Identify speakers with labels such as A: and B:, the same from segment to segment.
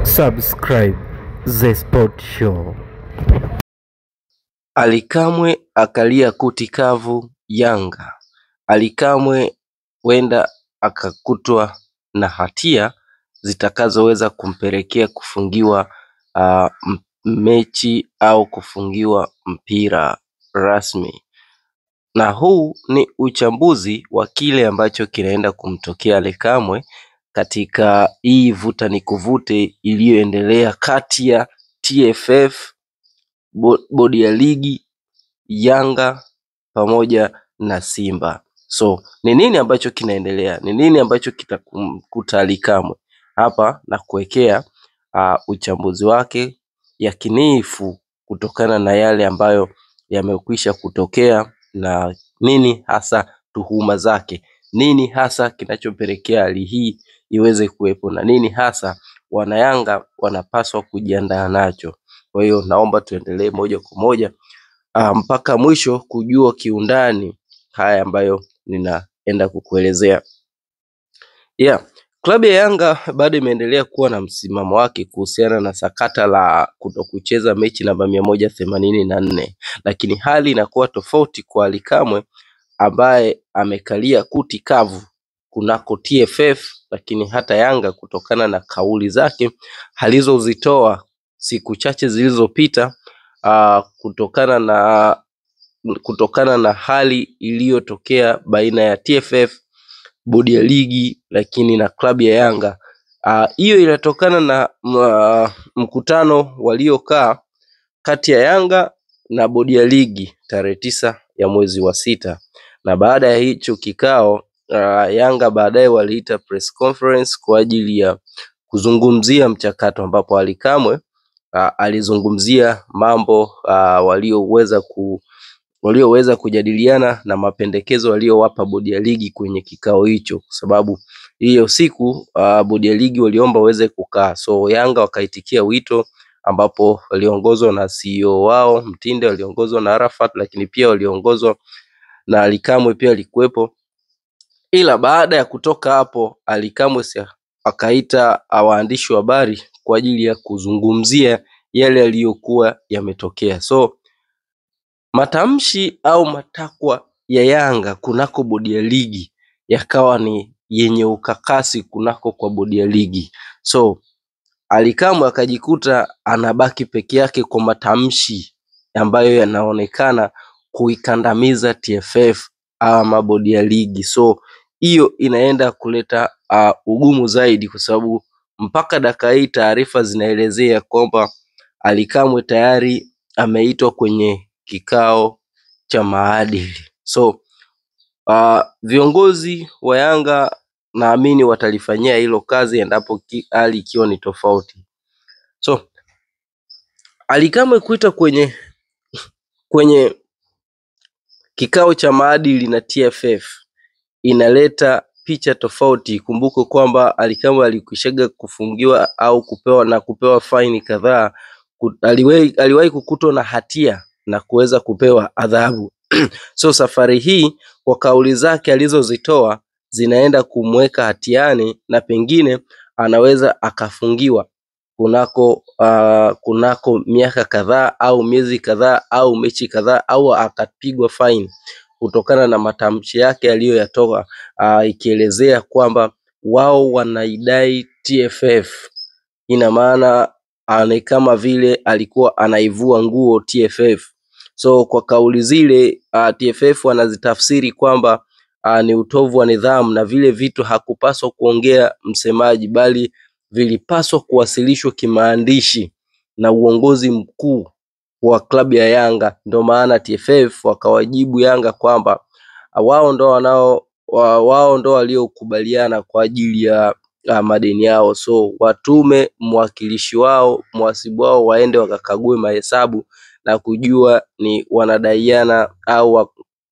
A: Subscribe The Sport Show.
B: Ally Kamwe akalia kuti kavu Yanga. Ally Kamwe wenda akakutwa na hatia zitakazoweza kumpelekea kufungiwa mechi au kufungiwa mpira rasmi. Na huu ni uchambuzi wa kile ambacho kinaenda kumtokea Ally Kamwe katika hii vuta ni kuvute iliyoendelea kati ya TFF, bodi ya ligi, Yanga pamoja na Simba. So ni nini ambacho kinaendelea? Ni nini ambacho kitakumkuta Ally Kamwe? Hapa na kuwekea uchambuzi wake yakinifu kutokana na yale ambayo yamekwisha kutokea, na nini hasa tuhuma zake, nini hasa kinachopelekea hali hii iweze kuwepo, na nini hasa wanayanga wanapaswa kujiandaa nacho. Kwa hiyo naomba tuendelee moja kwa moja mpaka mwisho kujua kiundani haya ambayo ninaenda kukuelezea. Klabu ya Yanga bado imeendelea kuwa na msimamo wake kuhusiana na sakata la kutokucheza mechi namba 184, lakini hali inakuwa tofauti kwa Ally Kamwe ambaye amekalia kuti kavu kunako TFF, lakini hata Yanga kutokana na kauli zake alizozitoa siku chache zilizopita kutokana na hali iliyotokea baina ya TFF, bodi ya ligi, lakini na klabu ya Yanga. Hiyo inatokana na mkutano waliokaa kati ya Yanga na bodi ya ligi tarehe 9 ya mwezi wa 6, na baada ya hicho kikao Yanga baadaye waliita press conference kwa ajili ya kuzungumzia mchakato, ambapo Ally Kamwe alizungumzia mambo walioweza kujadiliana na mapendekezo waliowapa bodi ya ligi kwenye kikao hicho, kwa sababu hiyo siku bodi ya ligi waliomba waweze kukaa. So Yanga wakaitikia wito, ambapo waliongozwa na CEO wao Mtinde, waliongozwa na Arafat, lakini pia waliongozwa na Ally Kamwe pia alikuwepo. Ila baada ya kutoka hapo Ally Kamwe akaita waandishi wa habari kwa ajili ya kuzungumzia yale yaliyokuwa yametokea. So matamshi au matakwa ya Yanga kunako bodi ya ligi yakawa ni yenye ukakasi kunako kwa bodi ya ligi. So Ally Kamwe akajikuta anabaki peke yake kwa matamshi ambayo yanaonekana kuikandamiza TFF ama bodi ya ligi. So hiyo inaenda kuleta ugumu zaidi, kwa sababu mpaka dakika hii taarifa zinaelezea kwamba Ally Kamwe tayari ameitwa kwenye kikao cha maadili. So viongozi wa Yanga naamini watalifanyia hilo kazi endapo hali ikiwa ni tofauti. So Ally Kamwe kuita kwenye kikao cha maadili na TFF inaleta picha tofauti. Kumbuko kwamba Ally Kamwe alikwishaga kufungiwa au kupewa faini kadhaa. Aliwahi kukutwa na hatia na kuweza kupewa adhabu. So safari hii kwa kauli zake alizozitoa zinaenda kumweka hatiani, na pengine anaweza akafungiwa kunako miaka kadhaa au miezi kadhaa au mechi kadhaa, au akapigwa faini kutokana na matamshi yake aliyoyatoa, ikielezea kwamba wao wanaidai TFF. Ina maana ni kama vile alikuwa anaivua nguo TFF. So kwa kauli zile TFF wanazitafsiri kwamba ni utovu wa nidhamu, na vile vitu hakupaswa kuongea msemaji, bali vilipaswa kuwasilishwa kimaandishi na uongozi mkuu wa klabu ya Yanga. Ndio maana TFF wakawajibu Yanga kwamba wao ndo waliokubaliana kwa ajili ya madeni yao. So watume mwakilishi wao, mhasibu wao, waende wakakague mahesabu na kujua ni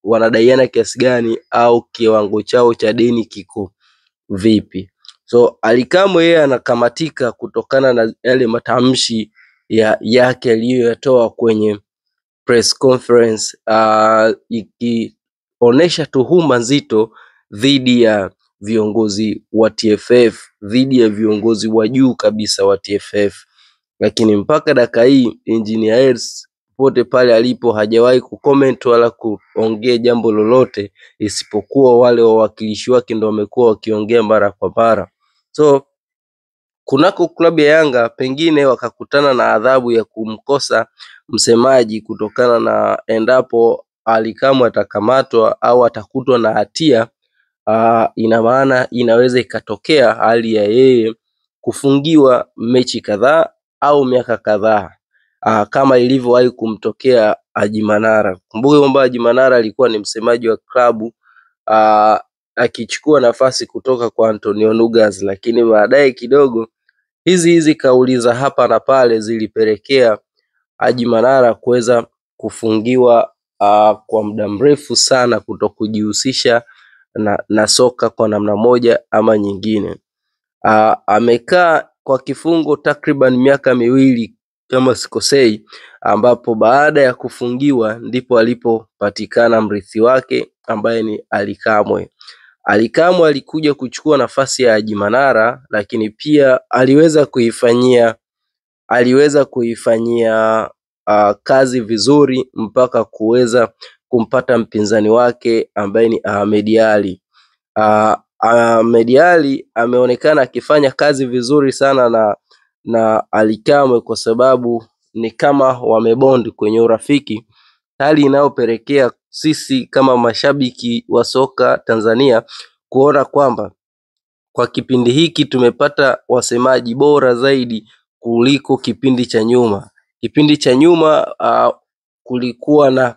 B: wanadaiana kiasi gani au kiwango chao cha deni kiko vipi. So Ally Kamwe yeye anakamatika kutokana na yale matamshi yake aliyoyatoa kwenye press conference, ikionesha tuhuma nzito dhidi ya viongozi wa TFF, dhidi ya viongozi wa juu kabisa wa TFF. Lakini mpaka dakika hii Engineer Hersi pote pale alipo hajawahi kucomment wala kuongea jambo lolote, isipokuwa wale wawakilishi wake ndio wamekuwa wakiongea mara kwa mara. So kunako klabu ya Yanga pengine wakakutana na adhabu ya kumkosa msemaji, kutokana na endapo Ally Kamwe atakamatwa au atakutwa na hatia, ina maana inaweza ikatokea hali ya yeye kufungiwa mechi kadhaa au miaka kadhaa, kama ilivyowahi kumtokea Haji Manara. Kumbuke kwamba Haji Manara alikuwa ni msemaji wa klabu akichukua nafasi kutoka kwa Antonio Nugas, lakini baadaye kidogo hizi kauli za hapa na pale zilipelekea Haji Manara kuweza kufungiwa kwa muda mrefu sana, kutokujihusisha na soka kwa namna moja ama nyingine. Amekaa kwa kifungo takriban miaka miwili kama sikosei, ambapo baada ya kufungiwa ndipo alipopatikana mrithi wake ambaye ni Ally Kamwe. Ally Kamwe alikuja kuchukua nafasi ya Haji Manara, lakini pia aliweza kuifanyia kazi vizuri mpaka kuweza kumpata mpinzani wake ambaye ni Ahmed Ally. Ahmed Ally ameonekana akifanya kazi vizuri sana na Ally Kamwe, kwa sababu ni kama wamebond kwenye urafiki, hali inayopelekea sisi kama mashabiki wa soka Tanzania kuona kwamba kwa kipindi hiki tumepata wasemaji bora zaidi kuliko kipindi cha nyuma. Kipindi cha nyuma kulikuwa na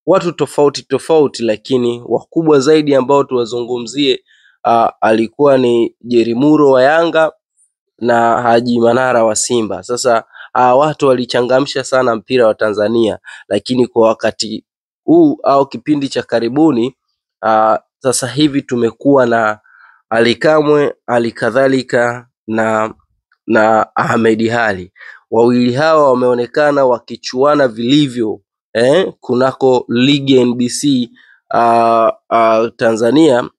B: watu tofauti tofauti, lakini wakubwa zaidi ambao tuwazungumzie alikuwa ni Jerry Muro wa Yanga na Haji Manara wa Simba. Sasa watu walichangamsha sana mpira wa Tanzania, lakini kwa wakati huu au kipindi cha karibuni sasa hivi tumekuwa na Ally Kamwe, halikadhalika na Ahmed Ally. Wawili hawa wameonekana wakichuana vilivyo kunako ligi NBC Tanzania,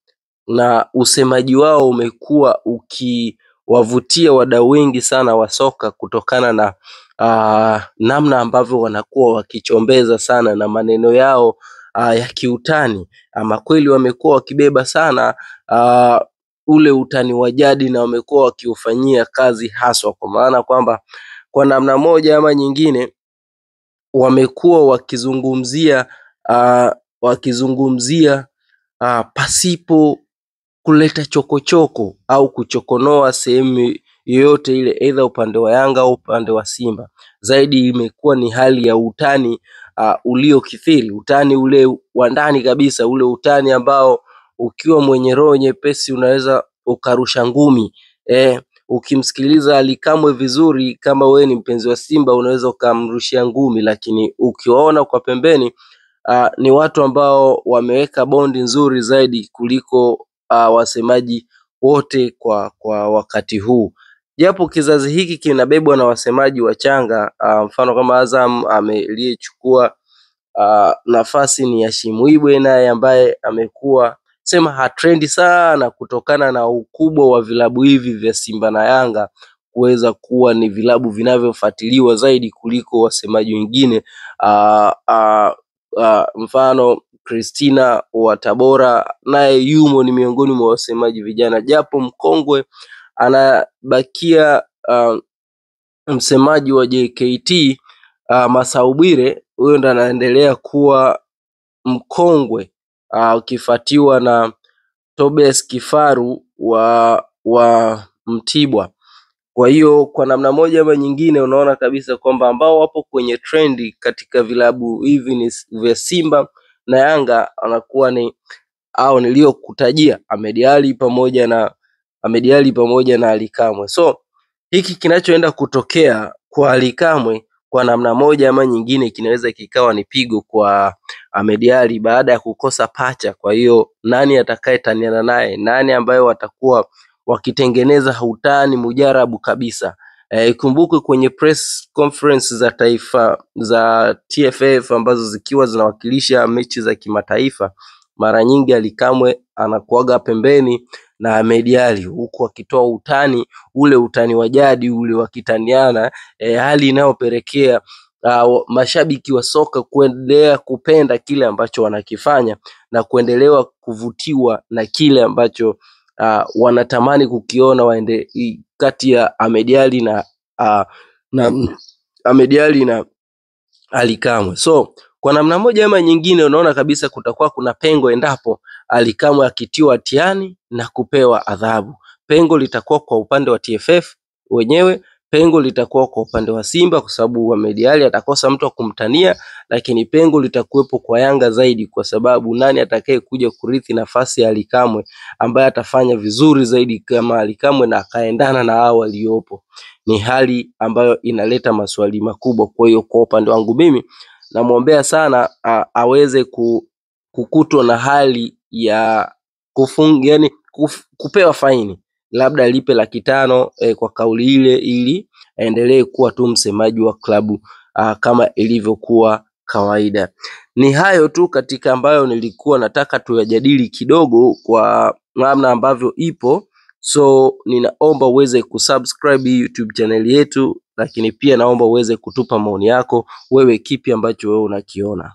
B: na usemaji wao umekuwa ukiwavutia wadau wengi sana wa soka, kutokana na namna ambavyo wanakuwa wakichombeza sana na maneno yao ya kiutani. Ama kweli wamekuwa wakibeba sana ule utani wa jadi, na wamekuwa wakiufanyia kazi haswa, kwa maana kwamba kwa namna moja ama nyingine wamekuwa wakizungumzia pasipo kuleta chokochoko au kuchokonoa sehemu yoyote ile, aidha upande wa Yanga au upande wa Simba. Zaidi imekuwa ni hali ya utani uliokithiri, utani ule wa ndani kabisa, ule utani ambao ukiwa mwenye roho nyepesi unaweza ukarusha ngumi. Ukimsikiliza Ally Kamwe vizuri, kama wewe ni mpenzi wa Simba, unaweza ukamrushia ngumi, lakini ukiwaona kwa pembeni ni watu ambao wameweka bondi nzuri zaidi kuliko wasemaji wote kwa wakati huu. Japo kizazi hiki kinabebwa na wasemaji wachanga, mfano kama Azam aliyechukua nafasi ni Hashim Ibwe, naye ambaye amekuwa sema hatrendi sana kutokana na ukubwa wa vilabu hivi vya Simba na Yanga kuweza kuwa ni vilabu vinavyofuatiliwa zaidi kuliko wasemaji wengine. Mfano Christina wa Tabora naye yumo ni miongoni mwa wasemaji vijana, japo mkongwe anabakia msemaji wa JKT Masau Bwire, huyo ndo anaendelea kuwa mkongwe, ukifuatiwa na Tobias Kifaru wa Mtibwa. Kwa hiyo kwa namna moja ama nyingine unaona kabisa kwamba ambao wapo kwenye trendi katika vilabu hivi ni vya Simba na Yanga anakuwa ni niliyokutajia Ahmed Ally pamoja na Ally Kamwe. So hiki kinachoenda kutokea kwa Ally Kamwe kwa namna moja ama nyingine kinaweza kikawa ni pigo kwa Ahmed Ally baada ya kukosa pacha. Kwa hiyo nani atakayetaniana naye, nani ambayo watakuwa wakitengeneza utani mujarabu kabisa. Ikumbuke kwenye press conference za taifa za TFF ambazo zikiwa zinawakilisha mechi za kimataifa, mara nyingi Ally Kamwe anakuaga pembeni na Ahmed Ally, huku akitoa utani wa jadi ule wakitaniana, hali inayopelekea mashabiki wa soka kuendelea kupenda kile ambacho wanakifanya na kuendelewa kuvutiwa na kile ambacho wanatamani kukiona kati ya Ahmed Ally na Ally Kamwe. So kwa namna moja ama nyingine unaona kabisa kutakuwa kuna pengo endapo Ally Kamwe akitiwa hatiani na kupewa adhabu. Pengo litakuwa kwa upande wa TFF wenyewe, pengo litakuwa kwa upande wa Simba kwa sababu Ahmed Ally atakosa mtu wa kumtania, lakini pengo litakuwepo kwa Yanga zaidi kwa sababu nani atakaye kuja kurithi nafasi ya Ally Kamwe ambaye atafanya vizuri zaidi kama Ally Kamwe na akaendana na hao waliopo. Ni hali ambayo inaleta maswali makubwa. Kwa hiyo kwa upande wangu mimi namwombea sana aweze kukutwa na hali ya kupewa faini, labda alipe 500,000 kwa kauli ile, ili aendelee kuwa tu msemaji wa klabu kama ilivyokuwa kawaida. Ni hayo tu katika ambayo nilikuwa nataka tuyajadili kidogo kwa namna ambavyo ipo. So ninaomba uweze kusubscribe YouTube channel yetu, lakini pia naomba uweze kutupa maoni yako, wewe kipi ambacho wewe unakiona.